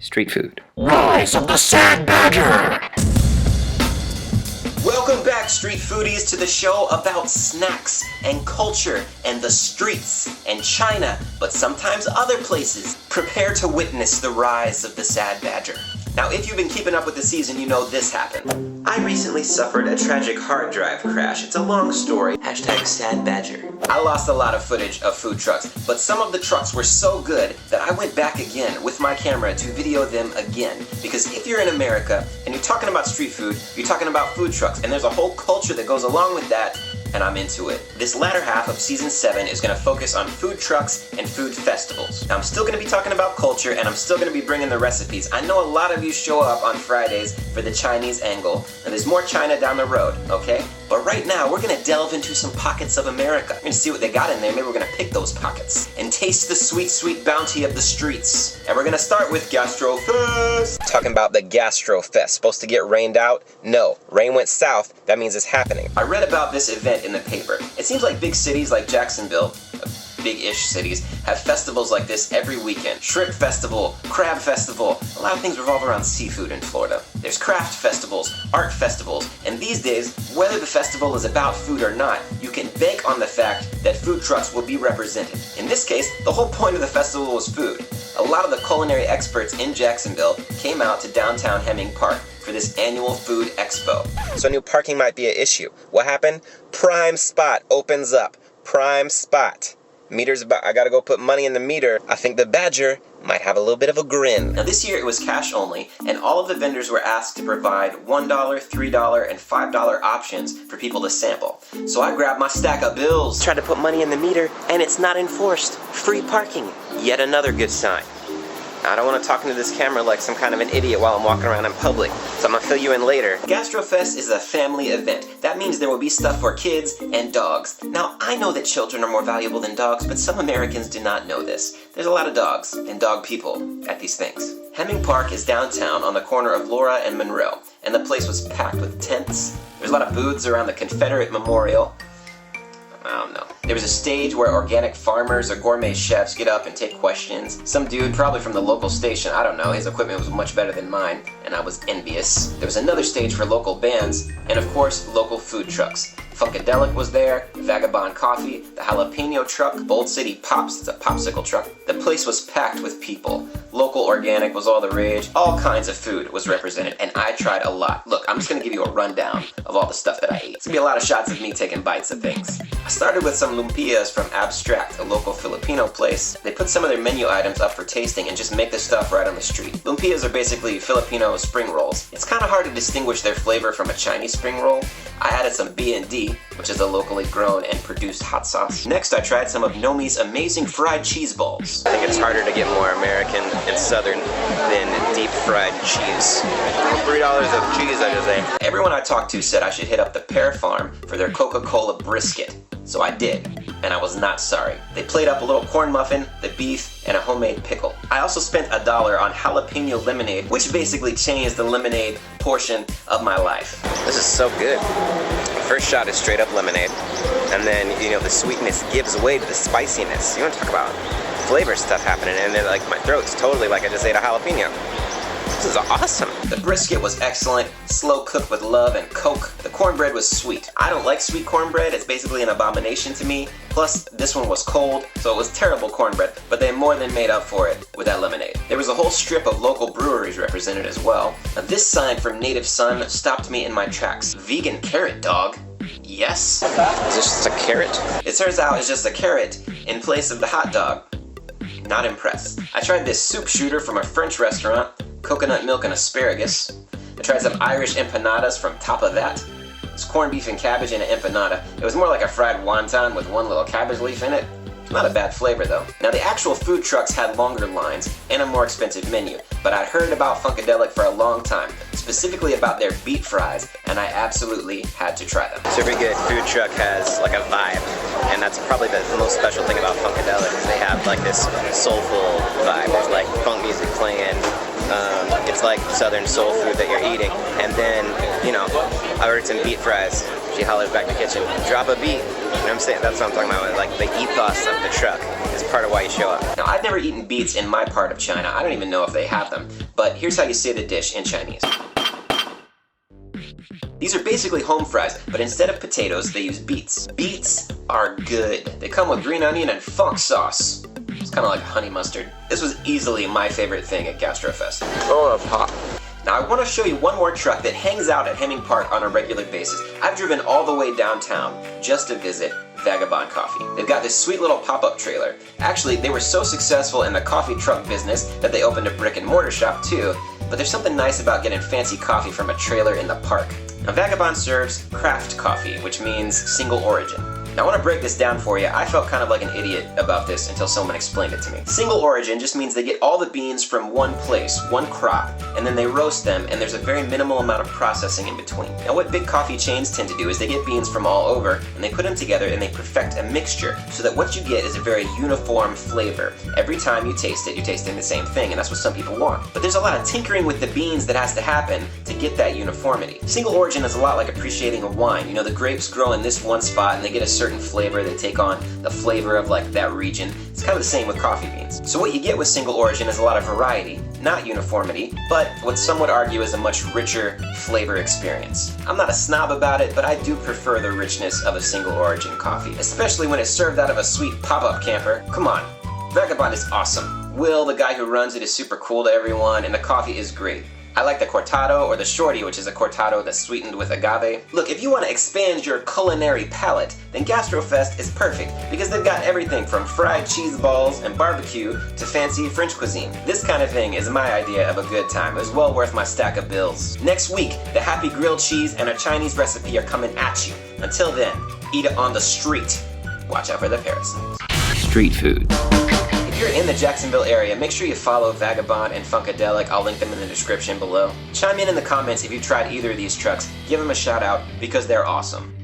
Street food. Rise of the Sand Badger! Welcome back, street foodies, to the show about snacks and culture and the streets and China, but sometimes other places. Prepare to witness the rise of the Sad Badger. Now, if you've been keeping up with the season, you know this happened. I recently suffered a tragic hard drive crash. It's a long story. Hashtag Sad Badger. I lost a lot of footage of food trucks, but some of the trucks were so good that I went back again with my camera to video them again. Because if you're in America and you're talking about street food, you're talking about food trucks, and there's a whole culture that goes along with that, and I'm into it. This latter half of season 7 is going to focus on food trucks and food festivals. Now, I'm still going to be talking about culture, and I'm still going to be bringing the recipes. I know a lot of you show up on Fridays for the Chinese angle, and there's more China down the road, okay? But right now, we're going to delve into some pockets of America. We're going to see what they got in there. Maybe we're going to pick those pockets and taste the sweet, sweet bounty of the streets. And we're going to start with Gastro Fest. Talking about the Gastro Fest. Supposed to get rained out? No. Rain went south. That means it's happening. I read about this event in the paper. It seems like big cities like Jacksonville, big-ish cities, have festivals like this every weekend. Shrimp festival, crab festival. A lot of things revolve around seafood in Florida. There's craft festivals, art festivals, and these days, whether the festival is about food or not, you can bank on the fact that food trucks will be represented. In this case, the whole point of the festival was food. A lot of the culinary experts in Jacksonville came out to downtown Hemming Park for this annual food expo. So new parking might be an issue. What happened? Prime spot opens up. Prime spot. Meter's about, I gotta go put money in the meter. I think the Badger might have a little bit of a grin. Now this year it was cash only, and all of the vendors were asked to provide $1, $3, and $5 options for people to sample. So I grabbed my stack of bills, tried to put money in the meter, and it's not enforced. Free parking. Yet another good sign. I don't want to talk into this camera like some kind of an idiot while I'm walking around in public, so I'm going to fill you in later. Gastro Fest is a family event. That means there will be stuff for kids and dogs. Now, I know that children are more valuable than dogs, but some Americans do not know this. There's a lot of dogs and dog people at these things. Hemming Park is downtown on the corner of Laura and Monroe, and the place was packed with tents. There's a lot of booths around the Confederate Memorial. I don't know. There was a stage where organic farmers or gourmet chefs get up and take questions. Some dude, probably from the local station, I don't know, his equipment was much better than mine, and I was envious. There was another stage for local bands, and of course, local food trucks. Funkadelic was there, Vagabond Coffee, the Jalapeno Truck, Bold City Pops, it's a popsicle truck. The place was packed with people. Local organic was all the rage. All kinds of food was represented, and I tried a lot. Look, I'm just gonna give you a rundown of all the stuff that I ate. It's gonna be a lot of shots of me taking bites of things. I started with some lumpias from Abstract, a local Filipino place. They put some of their menu items up for tasting and just make the stuff right on the street. Lumpias are basically Filipino spring rolls. It's kind of hard to distinguish their flavor from a Chinese spring roll. I added some B&D, which is a locally grown and produced hot sauce. Next, I tried some of Nomi's amazing fried cheese balls. I think it's harder to get more American and Southern than deep fried cheese. $3 of cheese, I just ate. Everyone I talked to said I should hit up the Pear Farm for their Coca-Cola brisket. So I did, and I was not sorry. They played up a little corn muffin, the beef, and a homemade pickle. I also spent $1 on jalapeno lemonade, which basically changed the lemonade portion of my life. This is so good. First shot is straight up lemonade, and then, you know, the sweetness gives way to the spiciness. You want to talk about flavor stuff happening, and then, like, my throat's totally like I just ate a jalapeno. This is awesome. The brisket was excellent, slow cooked with love and Coke. The cornbread was sweet. I don't like sweet cornbread, it's basically an abomination to me. Plus, this one was cold, so it was terrible cornbread, but they more than made up for it with that lemonade. There was a whole strip of local breweries represented as well. Now, this sign from Native Son stopped me in my tracks. Vegan carrot dog? Yes? Is this just a carrot? It turns out it's just a carrot in place of the hot dog. Not impressed. I tried this soup shooter from a French restaurant. Coconut milk and asparagus. I tried some Irish empanadas from Top of That. It's corned beef and cabbage in an empanada. It was more like a fried wonton with one little cabbage leaf in it. Not a bad flavor though. Now the actual food trucks had longer lines and a more expensive menu, but I'd heard about Funkadelic for a long time, specifically about their beet fries, and I absolutely had to try them. So every good food truck has like a vibe, and that's probably the most special thing about Funkadelic is they have like this soulful vibe. There's like funk music playing. It's like southern soul food that you're eating, and then, you know, I ordered some beet fries. she hollers back in the kitchen, drop a beat. You know what I'm saying? That's what I'm talking about. Like the ethos of the truck is part of why you show up. Now, I've never eaten beets in my part of China. I don't even know if they have them. But here's how you say the dish in Chinese. These are basically home fries, but instead of potatoes, they use beets. Beets are good. They come with green onion and funk sauce. It's kind of like honey mustard. This was easily my favorite thing at Gastro Fest. Oh, that's hot. Now I want to show you one more truck that hangs out at Hemming Park on a regular basis. I've driven all the way downtown just to visit Vagabond Coffee. They've got this sweet little pop-up trailer. Actually, they were so successful in the coffee truck business that they opened a brick and mortar shop too, but there's something nice about getting fancy coffee from a trailer in the park. Now Vagabond serves craft coffee, which means single origin. Now I want to break this down for you. I felt kind of like an idiot about this until someone explained it to me. Single origin just means they get all the beans from one place, one crop, and then they roast them, and there's a very minimal amount of processing in between. Now what big coffee chains tend to do is they get beans from all over, and they put them together and they perfect a mixture so that what you get is a very uniform flavor. Every time you taste it, you're tasting the same thing, and that's what some people want. But there's a lot of tinkering with the beans that has to happen to get that uniformity. Single origin is a lot like appreciating a wine. You know, the grapes grow in this one spot and they get a certain flavor, they take on the flavor of like that region. It's kind of the same with coffee beans. So what you get with single origin is a lot of variety, not uniformity, but what some would argue is a much richer flavor experience. I'm not a snob about it, but I do prefer the richness of a single origin coffee, especially when it's served out of a sweet pop-up camper. Come on, Vagabond is awesome. Will, the guy who runs it, is super cool to everyone, and the coffee is great. I like the cortado or the shorty, which is a cortado that's sweetened with agave. Look, if you want to expand your culinary palate, then Gastro Fest is perfect because they've got everything from fried cheese balls and barbecue to fancy French cuisine. This kind of thing is my idea of a good time. It was well worth my stack of bills. Next week, the Happy Grilled Cheese and a Chinese recipe are coming at you. Until then, eat it on the street. Watch out for the parasites. Street food. If you're in the Jacksonville area, make sure you follow Vagabond and Funkadelic. I'll link them in the description below. Chime in the comments if you've tried either of these trucks. Give them a shout out because they're awesome.